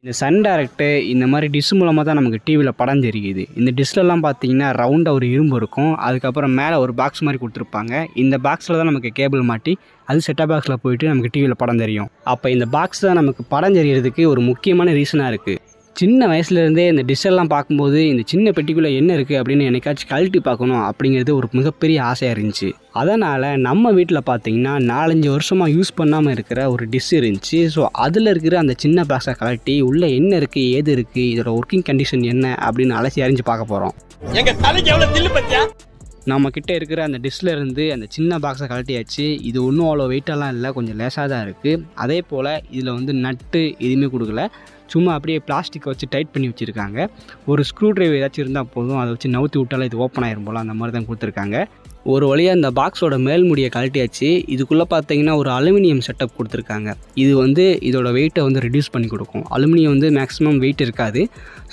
இந்த Sun direct இந்த மாதிரி டிஷ் மூலமாக தான் நமக்கு டிவியில் படம் தெரியுது. இந்த டிஷ்லலாம் பார்த்தீங்கன்னா ரவுண்டாக ஒரு இரும்பு இருக்கும். அதுக்கப்புறம் மேலே ஒரு பாக்ஸ் மாதிரி கொடுத்துருப்பாங்க. இந்த பாக்ஸில் தான் நமக்கு கேபிள் மாட்டி அது செட்டாப் பாக்ஸில் போயிட்டு நமக்கு டிவியில் படம் தெரியும். அப்போ இந்த பாக்ஸ் தான் நமக்கு படம் தெரியறதுக்கு ஒரு முக்கியமான ரீசனாக இருக்குது. சின்ன வயசுலேருந்தே இந்த டிஷ்ஷெல்லாம் பார்க்கும்போது இந்த சின்ன பெட்டிக்குள்ளே என்ன இருக்குது அப்படின்னு என்னைக்காச்சும் கழட்டி பார்க்கணும் அப்படிங்கிறது ஒரு மிகப்பெரிய ஆசையாக இருந்துச்சு. அதனால் நம்ம வீட்டில் பார்த்தீங்கன்னா 4-5 வருஷமாக யூஸ் பண்ணாமல் இருக்கிற ஒரு டிஷ் இருந்துச்சு. ஸோ அதில் இருக்கிற அந்த சின்ன பாக்ஸை கழட்டி உள்ளே என்ன இருக்குது, ஏது இருக்குது, இதோட ஒர்க்கிங் கண்டிஷன் என்ன அப்படின்னு அலசி அறிஞ்சு பார்க்க போகிறோம். நம்மக்கிட்ட இருக்கிற அந்த டிஷ்ஷில் இருந்து அந்த சின்ன பாக்ஸை கழட்டியாச்சு. இது ஒன்றும் அவ்வளோ வெயிட்டெல்லாம் இல்லை, கொஞ்சம் லேசாக தான் இருக்குது. அதே போல் இதில் வந்து நட்டு எதுவுமே கொடுக்கல, சும்மா அப்படியே பிளாஸ்டிக்கை வச்சு டைட் பண்ணி வச்சுருக்காங்க. ஒரு ஸ்க்ரூ ட்ரைவர் ஏதாச்சும் இருந்தால் போதும், அதை வச்சு நவுத்தி விட்டாலும் இது ஓப்பன் ஆயிரும் போல், அந்த மாதிரி தான் கொடுத்துருக்காங்க. ஒரு வழியாக இந்த பாக்ஸோட மேல் முடியை கழட்டியாச்சு. இதுக்குள்ளே பார்த்தீங்கன்னா ஒரு அலுமினியம் செட்டப் கொடுத்துருக்காங்க. இது வந்து இதோட வெயிட்டை வந்து ரெடியூஸ் பண்ணி கொடுக்கும். அலுமினியம் வந்து மேக்ஸிமம் வெயிட் இருக்காது.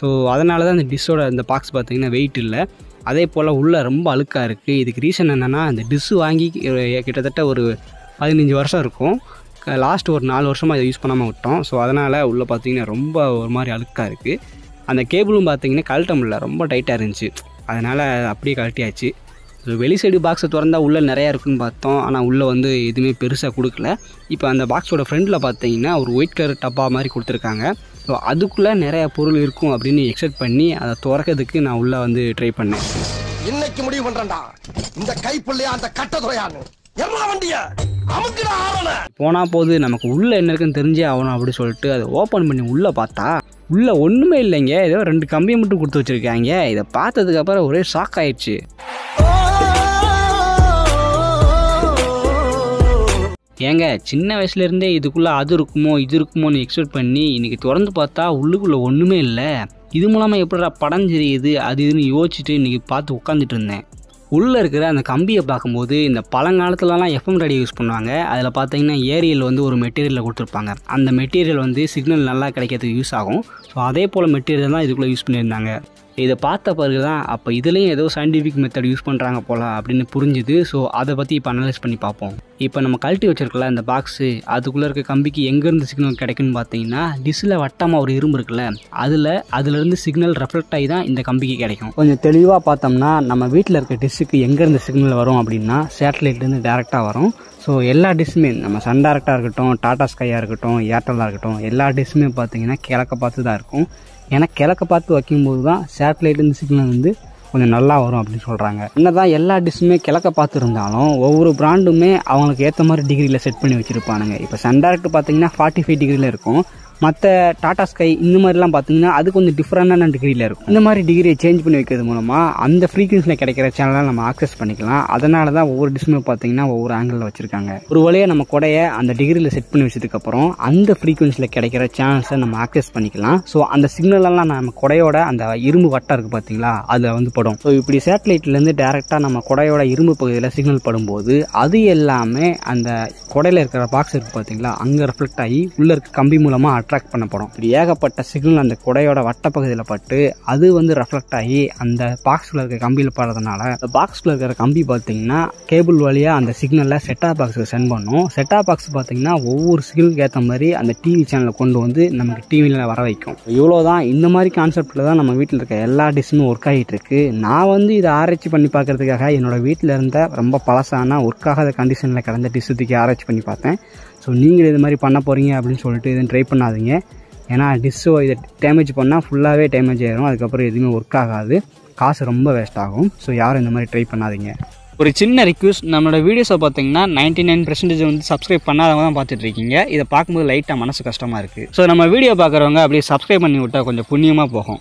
ஸோ அதனால தான் இந்த டிஷ்ஷோட இந்த பாக்ஸ் பார்த்தீங்கன்னா வெயிட் இல்லை. அதே போல் உள்ளே ரொம்ப அழுக்காக இருக்குது. இதுக்கு ரீசன் என்னென்னா, இந்த டிஷ்ஷு வாங்கி கிட்டத்தட்ட ஒரு 15 வருஷம் இருக்கும். லாஸ்ட் ஒரு 4 வருஷமாக இதை யூஸ் பண்ணாமல் விட்டோம். ஸோ அதனால் உள்ளே பார்த்தீங்கன்னா ரொம்ப ஒரு மாதிரி அழுக்காக இருக்குது. அந்த கேபிளும் பார்த்தீங்கன்னா கழட்ட முடியல, ரொம்ப டைட்டாக இருந்துச்சு. அதனால் அப்படியே கழட்டியாச்சு. ஸோ வெளி சைடு பாக்ஸை திறந்தால் உள்ளே நிறையா இருக்குன்னு பார்த்தோம். ஆனால் உள்ளே வந்து எதுவுமே பெருசாக கொடுக்கல. இப்போ அந்த பாக்ஸோட ஃப்ரண்ட்டில் பார்த்தீங்கன்னா ஒரு ஒயிட் கலர் டப்பா மாதிரி கொடுத்துருக்காங்க. ஸோ அதுக்குள்ளே நிறையா பொருள் இருக்கும் அப்படின்னு எக்ஸ்பெக்ட் பண்ணி அதை திறக்கிறதுக்கு நான் உள்ளே வந்து ட்ரை பண்ணேன். இன்னைக்கு முடிவு பண்ணுறேன்டா, இந்த கைப்புள்ளையா அந்த கட்ட துறையான்னு போனால் போது நமக்கு உள்ளே என்ன இருக்குன்னு தெரிஞ்சே ஆகணும் அப்படி சொல்லிட்டு அதை ஓப்பன் பண்ணி உள்ளே பார்த்தா உள்ளே ஒன்றுமே இல்லைங்க. ஏதோ 2 கம்பியை மட்டும் கொடுத்து வச்சுருக்காங்க. இதை பார்த்ததுக்கப்புறம் ஒரே ஷாக் ஆயிடுச்சு. ஏங்க சின்ன வயசுலேருந்தே இதுக்குள்ளே அது இருக்குமோ இது இருக்குமோன்னு எக்ஸ்பெக்ட் பண்ணி இன்றைக்கி திறந்து பார்த்தா உள்ளுக்குள்ளே ஒன்றுமே இல்லை. இது மூலமாக எப்படிடா படம் தெரியுது அது இதுன்னு யோசிச்சுட்டு இன்றைக்கி பார்த்து உட்காந்துட்டு இருந்தேன். உள்ளே இருக்கிற அந்த கம்பியை பார்க்கும்போது இந்த பழங்காலத்துலலாம் எஃப்எம் ரேடியோ யூஸ் பண்ணுவாங்க. அதில் பார்த்தீங்கன்னா ஏரியல் வந்து ஒரு மெட்டீரியலில் கொடுத்துருப்பாங்க. அந்த மெட்டீரியல் வந்து சிக்னல் நல்லா கிடைக்கிறதுக்கு யூஸ் ஆகும். ஸோ அதே போல் மெட்டீரியல் தான் இதுக்குள்ளே யூஸ் பண்ணியிருந்தாங்க. இதை பார்த்த பிறகு தான் அப்போ இதுலேயும் ஏதோ சயின்டிஃபிக் மெத்தட் யூஸ் பண்ணுறாங்க போல் அப்படின்னு புரிஞ்சுது. ஸோ அதை பற்றி இப்போ அனலைஸ் பண்ணி பார்ப்போம். இப்போ நம்ம கழட்டி வச்சிருக்கல இந்த பாக்ஸு, அதுக்குள்ளே இருக்க கம்பிக்கு எங்கேருந்து சிக்னல் கிடைக்குன்னு பார்த்தீங்கன்னா டிஷ்ஷில் வட்டமாக ஒரு இரும்பு இருக்குல்ல, அதுலேருந்து சிக்னல் ரெஃப்ளெக்ட் ஆகி தான் இந்த கம்பிக்கு கிடைக்கும். கொஞ்சம் தெளிவாக பார்த்தோம்னா நம்ம வீட்டில் இருக்க டிஷ்ஷுக்கு எங்கேருந்து சிக்னல் வரும் அப்படின்னா சேட்டலைட்லேருந்து டேரெக்டாக வரும். ஸோ எல்லா டிஷ்ஷுமே நம்ம சன் டைரக்டாக இருக்கட்டும், டாடா ஸ்கையாக இருக்கட்டும், ஏர்டெல்லாக இருக்கட்டும், எல்லா டிஷ்ஷுமே பார்த்தீங்கன்னா கிழக்க பார்த்து தான் இருக்கும். ஏன்னா கிழக்க பார்த்து வைக்கும்போது தான் சேட்டலைட்லேருந்து சிக்னல் வந்து கொஞ்சம் நல்லா வரும் அப்படின்னு சொல்கிறாங்க. என்னதான் எல்லா டிஷ்ஷுமே கிழக்க பார்த்து இருந்தாலும் ஒவ்வொரு பிராண்டுமே அவங்களுக்கு ஏற்ற மாதிரி டிகிரியில் செட் பண்ணி வச்சுருப்பானுங்க. இப்போ சன் டைரக்ட் பார்த்தீங்கன்னா 45 டிகிரியில் இருக்கும். மற்ற டாடா ஸ்கை இந்த மாதிரிலாம் பார்த்தீங்கன்னா அது கொஞ்சம் டிஃப்ரெண்டான டிகிரியில் இருக்கும். இந்த மாதிரி டிகிரியை சேஞ்ச் பண்ணி வைக்கிறது மூலமாக அந்த ஃப்ரீக்வன்சியில் கிடைக்கிற சேனலாக நம்ம ஆக்சஸ் பண்ணிக்கலாம். அதனால தான் ஒவ்வொரு டிஷ்ஷுமே பார்த்தீங்கன்னா ஒவ்வொரு ஆங்கிளில் வச்சுருக்காங்க. ஒரு வழியாக நம்ம கொடையை அந்த டிகிரியில் செட் பண்ணி வச்சதுக்கப்புறம் அந்த ஃப்ரீக்வன்சியில் கிடைக்கிற சேனல்ஸை நம்ம ஆக்சஸ் பண்ணிக்கலாம். ஸோ அந்த சிக்னலெல்லாம் நம்ம கொடையோட அந்த இரும்பு வட்டம் இருக்குது பார்த்தீங்களா, அதில் வந்து படும். ஸோ இப்படி சேட்டலைட்லேருந்து டேரெக்டாக நம்ம கொடையோட இரும்பு பகுதியில் சிக்னல் படும்போது அது எல்லாமே அந்த கொடையில் இருக்கிற பாக்ஸ் இருக்குது பார்த்தீங்களா, அங்கே ரெஃப்ளெக்ட் ஆகி உள்ளே இருக்க கம்பி மூலமாக அட்ராக்ட் பண்ணப்படும். இப்படி ஏகப்பட்ட சிக்னல் அந்த கொடையோட வட்ட பகுதியில் பட்டு அது வந்து ரெஃப்ளெக்ட் ஆகி அந்த பாக்ஸில் இருக்க கம்பியில் படுறதுனால அந்த பாக்ஸில் இருக்கிற கம்பி பார்த்தீங்கன்னா கேபிள் வழியாக அந்த சிக்னலை செட்டாப் பாக்ஸுக்கு சென்ட் பண்ணும். செட்டாப் பாக்ஸ் பார்த்தீங்கன்னா ஒவ்வொரு சிக்னலுக்கு ஏற்ற மாதிரி அந்த டிவி சேனலை கொண்டு வந்து நமக்கு டிவியில் வர வைக்கும். இவ்வளோதான். இந்த மாதிரி கான்செப்டில் தான் நம்ம வீட்டில் இருக்க எல்லா டிஷ்ஷுமே ஒர்க் ஆகிட்டு இருக்கு. நான் வந்து இதை ஆராய்ச்சி பண்ணி பார்க்கறதுக்காக என்னோட வீட்டில் இருந்த ரொம்ப பழசான ஒர்க் ஆகாத கண்டிஷனில் கிடந்த டிஷ்ஷுக்கு ஆராய்ச்சி பண்ணி பார்த்தேன். ஸோ நீங்கள் இது மாதிரி பண்ண போகிறீங்க அப்படின்னு சொல்லிட்டு எதுவும் ட்ரை பண்ணாதீங்க. ஏன்னா டிஷ்ஷோ இதை டேமேஜ் பண்ணால் ஃபுல்லாகவே டேமேஜ் ஆகிடும். அதுக்கப்புறம் எதுவுமே ஒர்க் ஆகாது, காசு ரொம்ப வேஸ்ட் ஆகும். ஸோ யாரும் இந்த மாதிரி ட்ரை பண்ணாதீங்க. ஒரு சின்ன ரிக்வெஸ்ட், நம்மளோட வீடியோஸை பார்த்தீங்கன்னா 99% வந்து சப்ஸ்கிரைப் பண்ணாதவங்க தான் பார்த்துட்டு இருக்கீங்க. இதை பார்க்கும்போது லைட்டாக மனசு கஷ்டமாக இருக்குது. ஸோ நம்ம வீடியோ பார்க்குறவங்க அப்படியே சப்ஸ்கிரைப் பண்ணி விட்டால் கொஞ்சம் புண்ணியமாக போகும்.